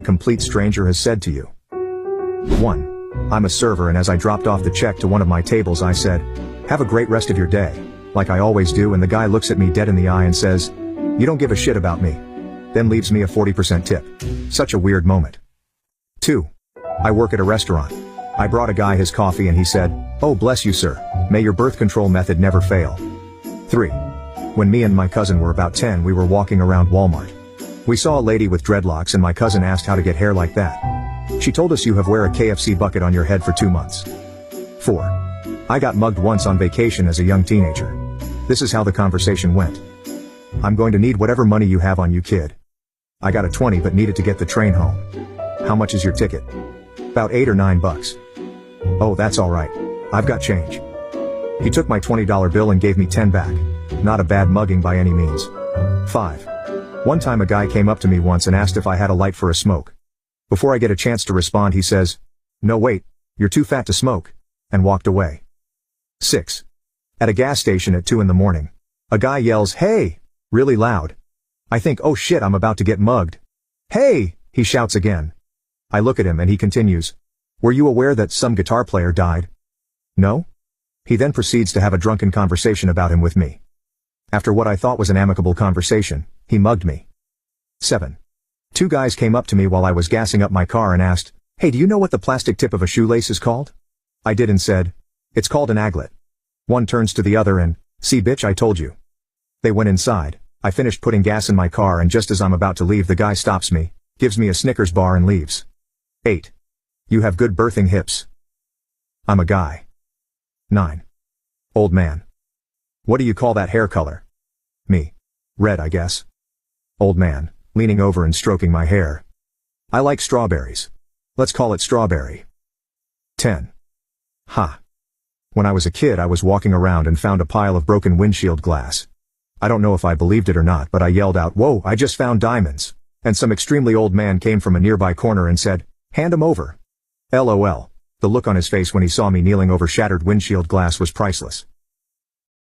complete stranger has said to you? 1. I'm a server, and as I dropped off the check to one of my tables I said, "Have a great rest of your day," like I always do, and the guy looks at me dead in the eye and says, "You don't give a shit about me," then leaves me a 40% tip. Such a weird moment. 2. I work at a restaurant. I brought a guy his coffee and he said, "Oh bless you sir, may your birth control method never fail." 3. When me and my cousin were about 10 we were walking around Walmart. We saw a lady with dreadlocks and my cousin asked how to get hair like that. She told us you have wear a KFC bucket on your head for 2 months. 4. I got mugged once on vacation as a young teenager. This is how the conversation went. "I'm going to need whatever money you have on you, kid. I got a 20 but needed to get the train home. How much is your ticket?" "About $8 or $9. "Oh, that's alright. I've got change." He took my $20 bill and gave me 10 back. Not a bad mugging by any means. 5. One time a guy came up to me once and asked if I had a light for a smoke. Before I get a chance to respond he says, "No wait, you're too fat to smoke," and walked away. 6. At a gas station at 2 in the morning. A guy yells, "Hey!" really loud. I think, oh shit, I'm about to get mugged. "Hey!" he shouts again. I look at him and he continues, "Were you aware that some guitar player died?" "No?" He then proceeds to have a drunken conversation about him with me. After what I thought was an amicable conversation, he mugged me. 7. 2 guys came up to me while I was gassing up my car and asked, "Hey, do you know what the plastic tip of a shoelace is called?" I did and said, "It's called an aglet." One turns to the other and, "See bitch, I told you." They went inside. I finished putting gas in my car and just as I'm about to leave the guy stops me, gives me a Snickers bar and leaves. 8. You have good birthing hips. I'm a guy. 9. Old man. What do you call that hair color? Me. Red, I guess. Old man, leaning over and stroking my hair. I like strawberries. Let's call it strawberry. 10. Ha. When I was a kid I was walking around and found a pile of broken windshield glass. I don't know if I believed it or not, but I yelled out, "Whoa, I just found diamonds." And some extremely old man came from a nearby corner and said, "Hand 'em over." LOL. The look on his face when he saw me kneeling over shattered windshield glass was priceless.